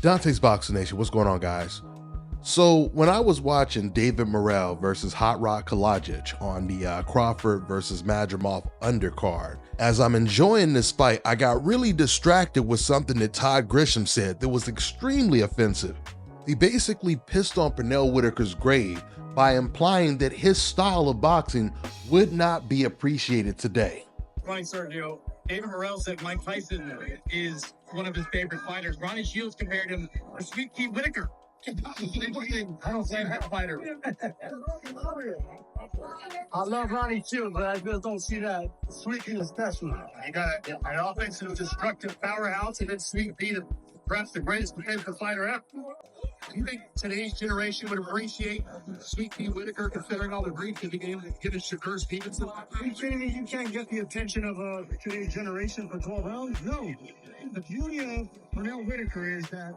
Dante's Boxing Nation, what's going on, guys? So when I was watching David Morrell versus Hot Rod Kalajic on the Crawford versus Madrimov undercard, as I'm enjoying this fight, I got really distracted with something that Todd Grisham said that was extremely offensive. He basically pissed on Pernell Whitaker's grave by implying that his style of boxing would not be appreciated today. Right, Sergio. David Morrell said Mike Tyson is one of his favorite fighters. Ronnie Shields compared him to Sweet Pea Whitaker. I don't say that fighter. I love Ronnie Shields, but I just don't see that Sweet Pea is special. You got an offensive, destructive powerhouse, and then Sweet Pea, perhaps the greatest defensive fighter ever. Do you think today's generation would appreciate Sweet Pea Whitaker, considering all the grief that he gave Shakur Stevenson? Are you kidding me? You can't get the attention of today's generation for 12 rounds? No. The beauty of Pernell Whitaker is that,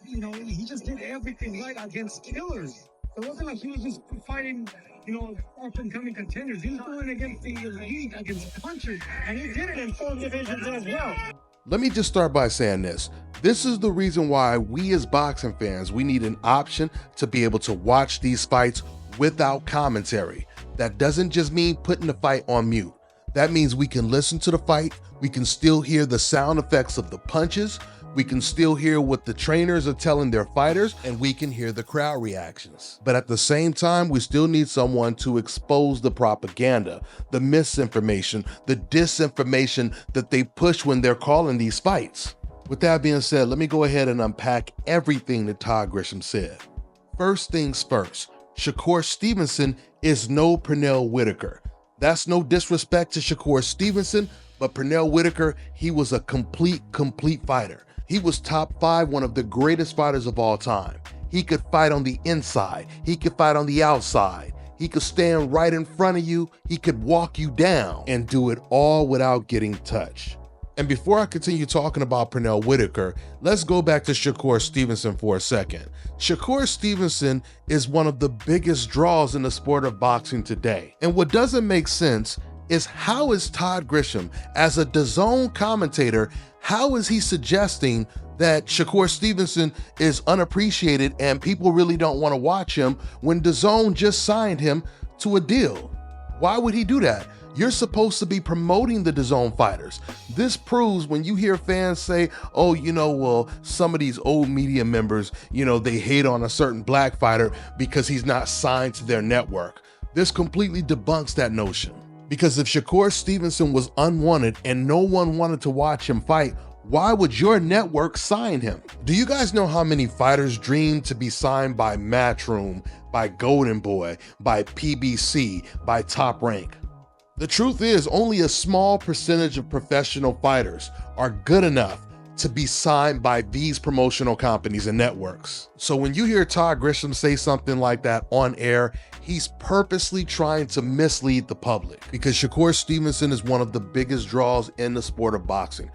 you know, he just did everything right against killers. It wasn't like he was just fighting, you know, up-and-coming contenders. He was doing it against the elite, against punchers, and he did it in 4 divisions as well. Let me just start by saying this. This is the reason why we as boxing fans, we need an option to be able to watch these fights without commentary. That doesn't just mean putting the fight on mute. That means we can listen to the fight, we can still hear the sound effects of the punches, we can still hear what the trainers are telling their fighters, and we can hear the crowd reactions. But at the same time, we still need someone to expose the propaganda, the misinformation, the disinformation that they push when they're calling these fights. With that being said, let me go ahead and unpack everything that Todd Grisham said. First things first, Shakur Stevenson is no Pernell Whitaker. That's no disrespect to Shakur Stevenson, but Pernell Whitaker, he was a complete fighter. He was top 5, one of the greatest fighters of all time. He could fight on the inside. He could fight on the outside. He could stand right in front of you. He could walk you down and do it all without getting touched. And before I continue talking about Pernell Whitaker, let's go back to Shakur Stevenson for a second. Shakur Stevenson is one of the biggest draws in the sport of boxing today. And what doesn't make sense is, how is Todd Grisham, as a DAZN commentator, how is he suggesting that Shakur Stevenson is unappreciated and people really don't want to watch him when DAZN just signed him to a deal? Why would he do that? You're supposed to be promoting the DAZN fighters. This proves when you hear fans say, oh, you know, well, some of these old media members, you know, they hate on a certain black fighter because he's not signed to their network. This completely debunks that notion. Because if Shakur Stevenson was unwanted and no one wanted to watch him fight, why would your network sign him? Do you guys know how many fighters dream to be signed by Matchroom, by Golden Boy, by PBC, by Top Rank? The truth is, only a small percentage of professional fighters are good enough to be signed by these promotional companies and networks. So when you hear Todd Grisham say something like that on air, he's purposely trying to mislead the public, because Shakur Stevenson is one of the biggest draws in the sport of boxing.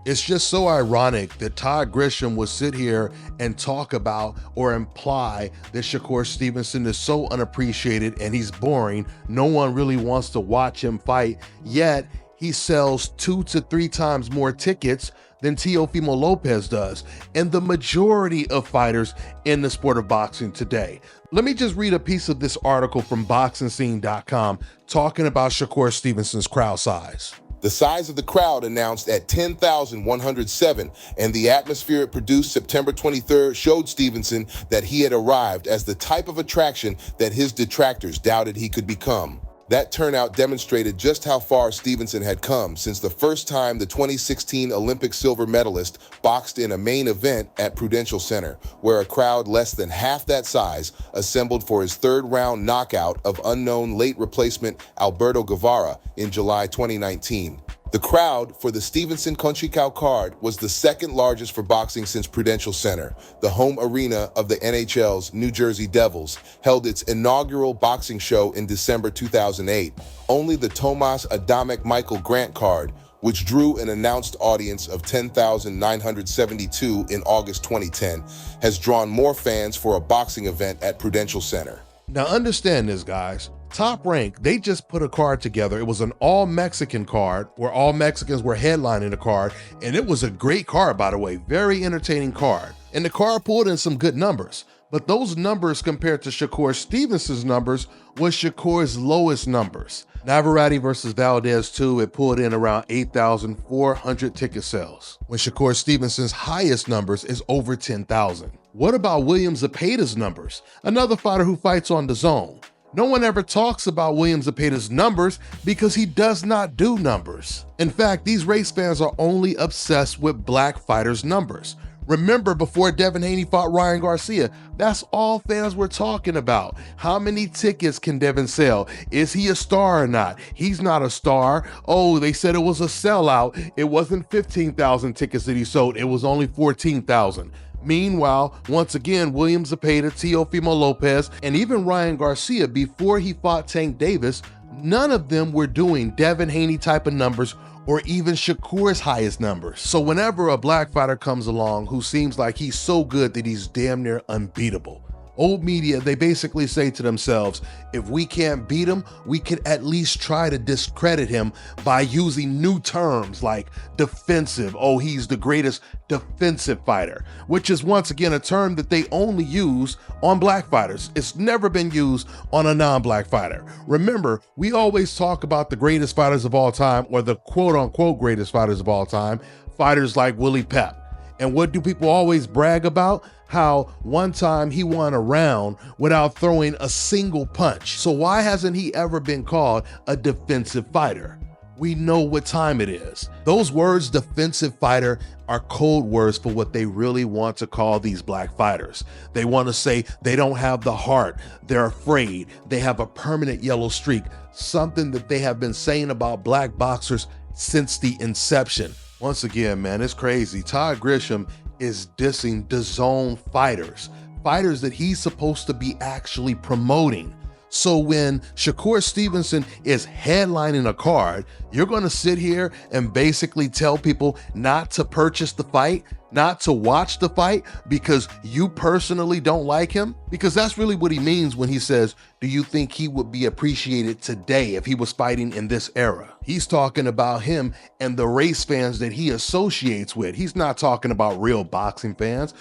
It's just so ironic that Todd Grisham would sit here and talk about or imply that Shakur Stevenson is so unappreciated and he's boring, no one really wants to watch him fight, yet he sells 2 to 3 times more tickets than Teofimo Lopez does, and the majority of fighters in the sport of boxing today. Let me just read a piece of this article from BoxingScene.com talking about Shakur Stevenson's crowd size. The size of the crowd announced at 10,107, and the atmosphere it produced September 23rd showed Stevenson that he had arrived as the type of attraction that his detractors doubted he could become. That turnout demonstrated just how far Stevenson had come since the first time the 2016 Olympic silver medalist boxed in a main event at Prudential Center, where a crowd less than half that size assembled for his 3rd round knockout of unknown late replacement Alberto Guevara in July 2019. The crowd for the Stevenson Conchicao card was the 2nd largest for boxing since Prudential Center, the home arena of the NHL's New Jersey Devils, held its inaugural boxing show in December 2008. Only the Tomas Adamek Michael Grant card, which drew an announced audience of 10,972 in August 2010, has drawn more fans for a boxing event at Prudential Center. Now understand this, guys. Top Rank, they just put a card together. It was an all-Mexican card where all Mexicans were headlining the card, and it was a great card, by the way, very entertaining card. And the card pulled in some good numbers, but those numbers compared to Shakur Stevenson's numbers was Shakur's lowest numbers. Navarrete versus Valdez 2, it pulled in around 8,400 ticket sales, when Shakur Stevenson's highest numbers is over 10,000. What about William Zepeda's numbers? Another fighter who fights on DAZN. No one ever talks about William Zepeda's numbers because he does not do numbers. In fact, these race fans are only obsessed with black fighters' numbers. Remember, before Devin Haney fought Ryan Garcia, that's all fans were talking about. How many tickets can Devin sell? Is he a star or not? He's not a star. Oh, they said it was a sellout. It wasn't 15,000 tickets that he sold. It was only 14,000. Meanwhile, once again, William Zepeda, Teofimo Lopez, and even Ryan Garcia, before he fought Tank Davis, none of them were doing Devin Haney type of numbers or even Shakur's highest numbers. So whenever a black fighter comes along who seems like he's so good that he's damn near unbeatable, old media, they basically say to themselves, if we can't beat him, we can at least try to discredit him by using new terms like defensive. Oh, he's the greatest defensive fighter, which is once again a term that they only use on black fighters. It's never been used on a non-black fighter. Remember, we always talk about the greatest fighters of all time, or the quote-unquote greatest fighters of all time, fighters like Willie Pep. And what do people always brag about? How one time he won a round without throwing a single punch. So why hasn't he ever been called a defensive fighter? We know what time it is. Those words, defensive fighter, are code words for what they really want to call these black fighters. They want to say they don't have the heart, they're afraid, they have a permanent yellow streak, something that they have been saying about black boxers since the inception. Once again, man, it's crazy. Todd Grisham is dissing DAZN fighters that he's supposed to be actually promoting. So when Shakur Stevenson is headlining a card, you're going to sit here and basically tell people not to purchase the fight, not to watch the fight because you personally don't like him? Because that's really what he means when he says, do you think he would be appreciated today if he was fighting in this era? He's talking about him and the race fans that he associates with. He's not talking about real boxing fans.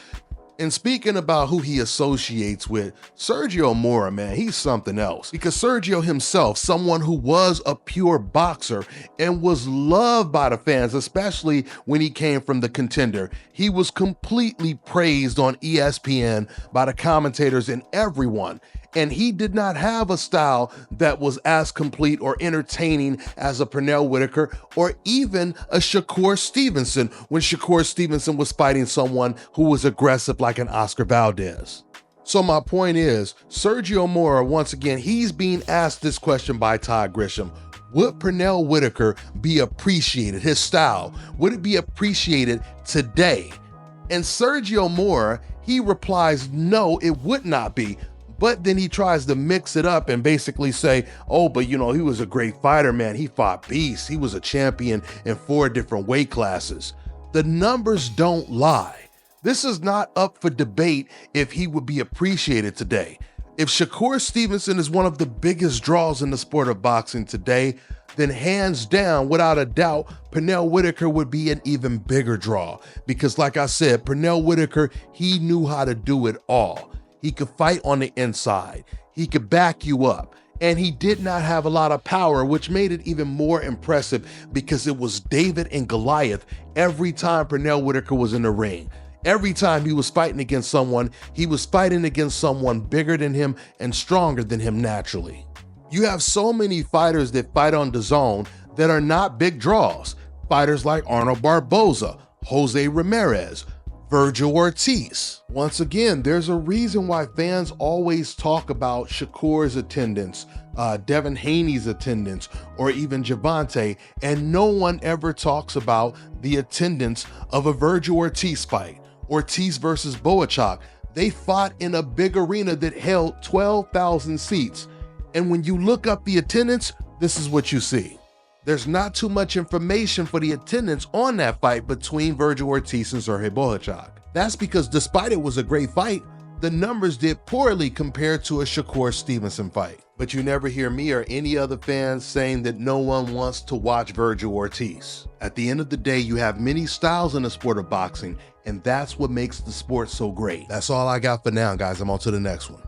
And speaking about who he associates with, Sergio Mora, man, he's something else. Because Sergio himself, someone who was a pure boxer and was loved by the fans, especially when he came from the Contender, he was completely praised on ESPN by the commentators and everyone. And he did not have a style that was as complete or entertaining as a Pernell Whitaker or even a Shakur Stevenson when Shakur Stevenson was fighting someone who was aggressive like an Oscar Valdez. So my point is, Sergio Mora, once again, he's being asked this question by Todd Grisham. Would Pernell Whitaker be appreciated, his style? Would it be appreciated today? And Sergio Mora, he replies, no, it would not be. But then he tries to mix it up and basically say, oh, but you know, he was a great fighter, man. He fought beasts. He was a champion in 4 different weight classes. The numbers don't lie. This is not up for debate if he would be appreciated today. If Shakur Stevenson is one of the biggest draws in the sport of boxing today, then hands down, without a doubt, Pernell Whitaker would be an even bigger draw. Because like I said, Pernell Whitaker, he knew how to do it all. He could fight on the inside. He could back you up. And he did not have a lot of power, which made it even more impressive because it was David and Goliath every time Pernell Whitaker was in the ring. Every time he was fighting against someone, he was fighting against someone bigger than him and stronger than him naturally. You have so many fighters that fight on DAZN that are not big draws. Fighters like Arnold Barboza, Jose Ramirez, Virgil Ortiz. Once again, there's a reason why fans always talk about Shakur's attendance, Devin Haney's attendance, or even Gervonta, and no one ever talks about the attendance of a Virgil Ortiz fight. Ortiz versus Boachak. They fought in a big arena that held 12,000 seats. And when you look up the attendance, this is what you see. There's not too much information for the attendance on that fight between Virgil Ortiz and Sergey Boachak. That's because despite it was a great fight, the numbers did poorly compared to a Shakur Stevenson fight. But you never hear me or any other fans saying that no one wants to watch Vergil Ortiz. At the end of the day, you have many styles in the sport of boxing, and that's what makes the sport so great. That's all I got for now, guys. I'm on to the next one.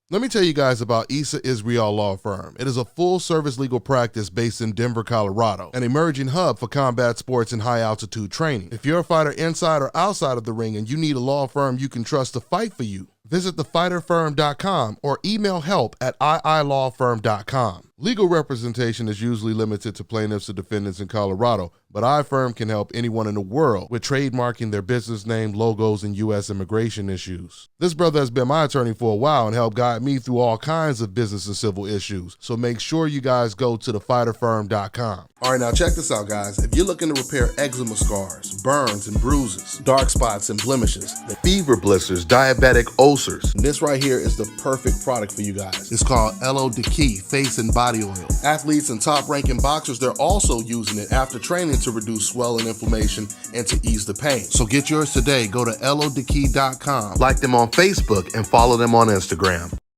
Let me tell you guys about Issa Israel Law Firm. It is a full-service legal practice based in Denver, Colorado, an emerging hub for combat sports and high-altitude training. If you're a fighter inside or outside of the ring and you need a law firm you can trust to fight for you, visit thefighterfirm.com or email help@iilawfirm.com. Legal representation is usually limited to plaintiffs or defendants in Colorado, but iFirm can help anyone in the world with trademarking their business name, logos, and U.S. immigration issues. This brother has been my attorney for a while and helped guide me through all kinds of business and civil issues, so make sure you guys go to thefighterfirm.com. All right, now check this out, guys. If you're looking to repair eczema scars, burns and bruises, dark spots and blemishes, the fever blisters, diabetic ulcers, this right here is the perfect product for you guys. It's called LO Deki Face and Body Oil. Athletes and top-ranking boxers, they're also using it after training to reduce swelling, inflammation, and to ease the pain. So get yours today. Go to lodeki.com, like them on Facebook, and follow them on Instagram.